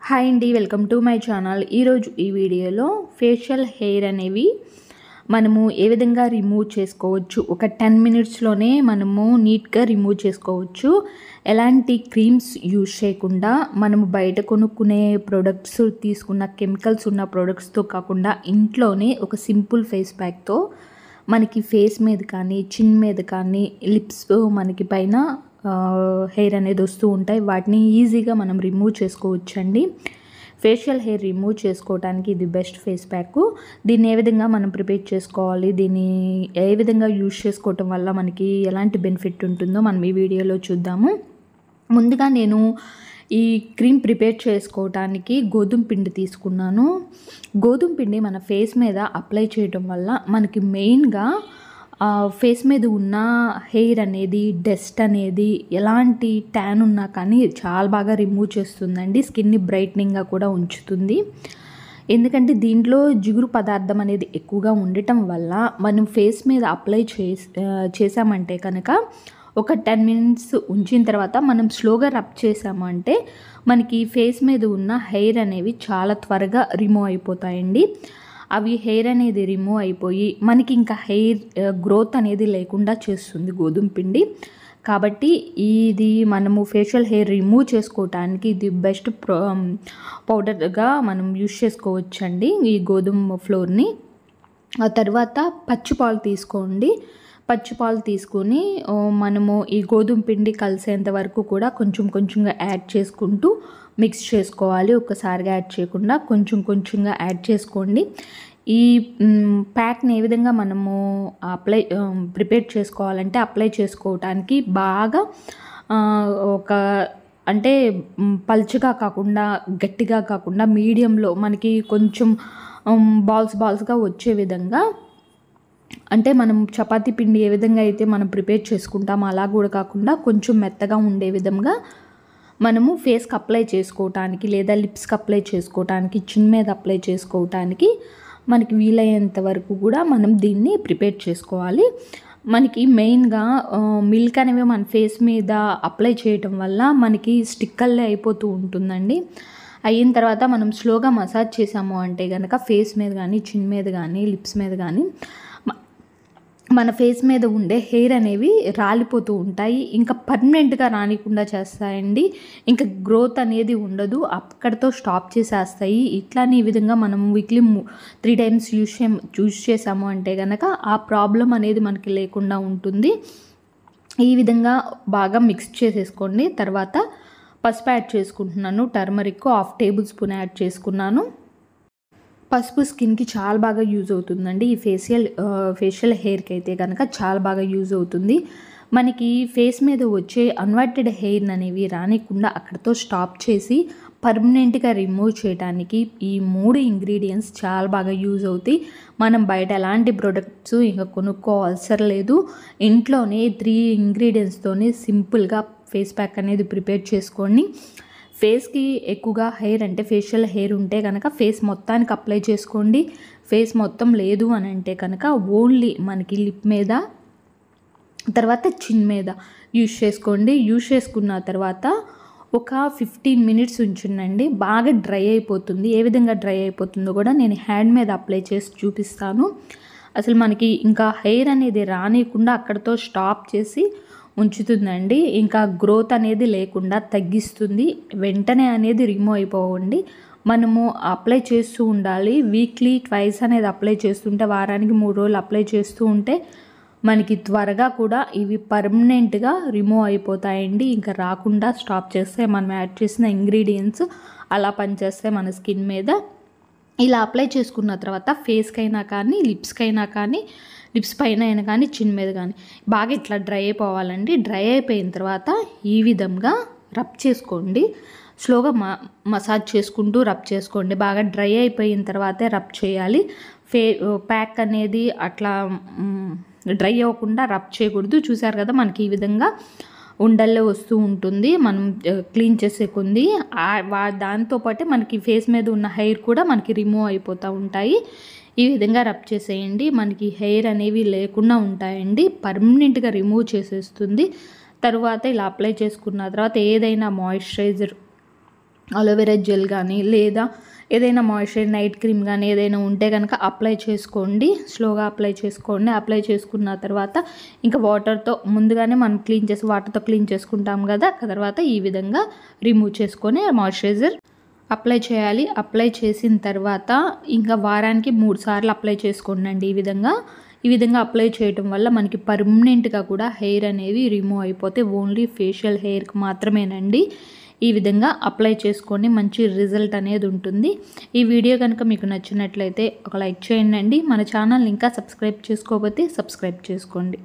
Hi అండి, welcome to my channel. ఈరోజు ఈ వీడియోలో ఫేషియల్ హెయిర్ అనేవి మనము ఏ విధంగా రిమూవ్ చేసుకోవచ్చు, ఒక 10 మినిట్స్లోనే మనము నీట్గా రిమూవ్ చేసుకోవచ్చు. ఎలాంటి క్రీమ్స్ యూజ్ చేయకుండా మనము బయట కొనుక్కునే ప్రోడక్ట్స్ తీసుకున్న కెమికల్స్ ఉన్న ప్రోడక్ట్స్తో కాకుండా ఇంట్లోనే ఒక సింపుల్ ఫేస్ ప్యాక్తో మనకి ఫేస్ మీద కానీ చిన్ మీద కానీ లిప్స్ మనకి పైన హెయిర్ అనేది వస్తూ ఉంటాయి. వాటిని ఈజీగా మనం రిమూవ్ చేసుకోవచ్చండి. ఫేషియల్ హెయిర్ రిమూవ్ చేసుకోవడానికి ఇది బెస్ట్ ఫేస్ ప్యాక్. దీన్ని ఏ విధంగా మనం ప్రిపేర్ చేసుకోవాలి, దీన్ని ఏ విధంగా యూజ్ చేసుకోవటం వల్ల మనకి ఎలాంటి బెనిఫిట్ ఉంటుందో మనం ఈ వీడియోలో చూద్దాము. ముందుగా నేను ఈ క్రీమ్ ప్రిపేర్ చేసుకోవడానికి గోధుమ పిండి తీసుకున్నాను. గోధుమ పిండి మన ఫేస్ మీద అప్లై చేయడం వల్ల మనకి మెయిన్గా ఫేస్ మీద ఉన్న హెయిర్ అనేది, డస్ట్ అనేది, ఎలాంటి ట్యాన్ ఉన్నా కానీ చాలా బాగా రిమూవ్ చేస్తుందండి. స్కిన్ని బ్రైట్నింగ్గా కూడా ఉంచుతుంది. ఎందుకంటే దీంట్లో జిగురు పదార్థం అనేది ఎక్కువగా ఉండటం వల్ల మనం ఫేస్ మీద అప్లై చేసామంటే కనుక ఒక 10 మినిట్స్ ఉంచిన తర్వాత మనం స్లోగా రబ్ చేసామంటే మనకి ఫేస్ మీద ఉన్న హెయిర్ అనేవి చాలా త్వరగా రిమూవ్ అయిపోతాయండి. అవి హెయిర్ అనేది రిమూవ్ అయిపోయి మనకి ఇంకా హెయిర్ గ్రోత్ అనేది లేకుండా చేస్తుంది గోధుమ పిండి. కాబట్టి ఇది మనము ఫేషియల్ హెయిర్ రిమూవ్ చేసుకోవటానికి ఇది బెస్ట్ పౌడర్గా మనం యూజ్ చేసుకోవచ్చండి ఈ గోధుమ ఫ్లోర్ని. ఆ తర్వాత పచ్చిపాలు తీసుకోండి. పచ్చిపాలు తీసుకొని మనము ఈ గోధుమ పిండి కలిసేంత వరకు కూడా కొంచెం కొంచెంగా యాడ్ చేసుకుంటూ మిక్స్ చేసుకోవాలి. ఒక్కసారిగా యాడ్ చేయకుండా కొంచెం కొంచెంగా యాడ్ చేసుకోండి. ఈ ప్యాక్ని ఏ విధంగా మనము ప్రిపేర్ చేసుకోవాలంటే అప్లై చేసుకోవటానికి బాగా అంటే పల్చగా కాకుండా గట్టిగా కాకుండా మీడియంలో మనకి కొంచెం బాల్స్గా వచ్చే విధంగా, అంటే మనం చపాతీ పిండి ఏ విధంగా అయితే మనం ప్రిపేర్ చేసుకుంటామో అలా కూడా కాకుండా కొంచెం మెత్తగా ఉండే విధంగా మనము ఫేస్కి అప్లై చేసుకోవటానికి లేదా లిప్స్కి అప్లై చేసుకోవటానికి, చిన్ మీద అప్లై చేసుకోవటానికి మనకి వీలయ్యేంత వరకు కూడా మనం దీన్ని ప్రిపేర్ చేసుకోవాలి. మనకి మెయిన్గా మిల్క్ అనేవి మన ఫేస్ మీద అప్లై చేయటం వల్ల మనకి స్టిక్కల్లే అయిపోతూ ఉంటుందండి. అయిన తర్వాత మనం స్లోగా మసాజ్ చేసాము అంటే కనుక ఫేస్ మీద కానీ, చిన్ మీద కానీ, లిప్స్ మీద కానీ మన ఫేస్ మీద ఉండే హెయిర్ అనేవి రాలిపోతూ ఉంటాయి. ఇంకా పర్మనెంట్గా రానికుండా చేస్తాయండి. ఇంకా గ్రోత్ అనేది ఉండదు, అక్కడితో స్టాప్ చేసేస్తాయి. ఇట్లానే ఈ విధంగా మనం వీక్లీ 3 టైమ్స్ యూజ్ చేసాము అంటే కనుక ఆ ప్రాబ్లం అనేది మనకి లేకుండా ఉంటుంది. ఈ విధంగా బాగా మిక్స్ చేసేసుకోండి. తర్వాత పసుపు యాడ్ చేసుకుంటున్నాను. టర్మరిక్ 1/2 టేబుల్ స్పూన్ యాడ్ చేసుకున్నాను. పసుపు స్కిన్కి చాలా బాగా యూజ్ అవుతుందండి. ఈ ఫేషియల్ హెయిర్కి అయితే కనుక చాలా బాగా యూజ్ అవుతుంది. మనకి ఫేస్ మీద వచ్చే అన్వాంటెడ్ హెయిర్ అనేవి రానికుండా అక్కడితో స్టాప్ చేసి పర్మనెంట్గా రిమూవ్ చేయడానికి ఈ 3 ఇంగ్రీడియంట్స్ చాలా బాగా యూజ్ అవుతాయి. మనం బయట ఎలాంటి ప్రొడక్ట్స్ ఇంకా కొనుక్కోవసరం లేదు. ఇంట్లోనే 3 ఇంగ్రీడియంట్స్తోనే సింపుల్గా ఫేస్ ప్యాక్ అనేది ప్రిపేర్ చేసుకోండి. ఫేస్కి ఎక్కువగా హెయిర్ అంటే ఫేషియల్ హెయిర్ ఉంటే కనుక ఫేస్ మొత్తానికి అప్లై చేసుకోండి. ఫేస్ మొత్తం లేదు అని అంటే కనుక ఓన్లీ మనకి లిప్ మీద, తర్వాత చిన్ మీద యూజ్ చేసుకోండి. యూజ్ చేసుకున్న తర్వాత ఒక 15 మినిట్స్ ఉంచుండండి. బాగా డ్రై అయిపోతుంది. ఏ విధంగా డ్రై అయిపోతుందో కూడా నేను హ్యాండ్ మీద అప్లై చేసి చూపిస్తాను. అసలు మనకి ఇంకా హెయిర్ అనేది రానియకుండా అక్కడితో స్టాప్ చేసి ఉంచుతుందండి. ఇంకా గ్రోత్ అనేది లేకుండా తగ్గిస్తుంది. వెంటనే అనేది రిమూవ్ అయిపోవండి. మనము అప్లై చేస్తూ ఉండాలి. వీక్లీ 2 అనేది అప్లై చేస్తుంటే, వారానికి 3 రోజులు అప్లై చేస్తూ ఉంటే మనకి త్వరగా కూడా ఇవి పర్మనెంట్గా రిమూవ్ అయిపోతాయండి. ఇంకా రాకుండా స్టాప్ చేస్తే మనం యాడ్ చేసిన ఇంగ్రీడియంట్స్ అలా పనిచేస్తాయి మన స్కిన్ మీద. ఇలా అప్లై చేసుకున్న తర్వాత ఫేస్కైనా కానీ, లిప్స్కైనా కానీ, లిప్స్ పైన అయినా కానీ, చిన్ మీద కానీ బాగా ఇట్లా డ్రై అయిపోవాలండి. డ్రై అయిపోయిన తర్వాత ఈ విధంగా రబ్ చేసుకోండి. స్లోగా మసాజ్ చేసుకుంటూ రబ్ చేసుకోండి. బాగా డ్రై అయిపోయిన తర్వాతే రబ్ చేయాలి. ప్యాక్ అనేది అట్లా డ్రై అవ్వకుండా రబ్ చేయకూడదు. చూసారు కదా, మనకి ఈ విధంగా ఉండల్లో వస్తూ ఉంటుంది. మనం క్లీన్ చేసే కొంది దాంతోపాటే మనకి ఫేస్ మీద ఉన్న హెయిర్ కూడా మనకి రిమూవ్ అయిపోతూ ఉంటాయి. ఈ విధంగా రబ్ చేసేయండి. మనకి హెయిర్ అనేవి లేకుండా ఉంటాయండి. పర్మనెంట్గా రిమూవ్ చేసేస్తుంది. తర్వాత ఇలా అప్లై చేసుకున్న తర్వాత ఏదైనా మాయిశ్చరైజర్ అలోవెరా జెల్ కానీ లేదా ఏదైనా మాయిశ్చరైజర్ నైట్ క్రీమ్ కానీ ఏదైనా ఉంటే కనుక అప్లై చేసుకోండి. స్లోగా అప్లై చేసుకోండి. అప్లై చేసుకున్న తర్వాత ఇంకా వాటర్తో ముందుగానే మనం వాటర్తో క్లీన్ చేసుకుంటాం కదా, తర్వాత ఈ విధంగా రిమూవ్ చేసుకొని మాయిశ్చరైజర్ అప్లై చేయాలి. అప్లై చేసిన తర్వాత ఇంకా వారానికి 3 సార్లు అప్లై చేసుకోండి. ఈ విధంగా అప్లై చేయటం వల్ల మనకి పర్మనెంట్గా కూడా హెయిర్ అనేవి రిమూవ్ అయిపోతే ఓన్లీ ఫేషియల్ హెయిర్కి మాత్రమేనండి. ఈ విధంగా అప్లై చేసుకొని మంచి రిజల్ట్ అనేది ఉంటుంది. ఈ వీడియో కనుక మీకు నచ్చినట్లయితే ఒక లైక్ చేయండి. మన ఛానల్ని ఇంకా సబ్స్క్రైబ్ చేసుకోకపోతే సబ్స్క్రైబ్ చేసుకోండి.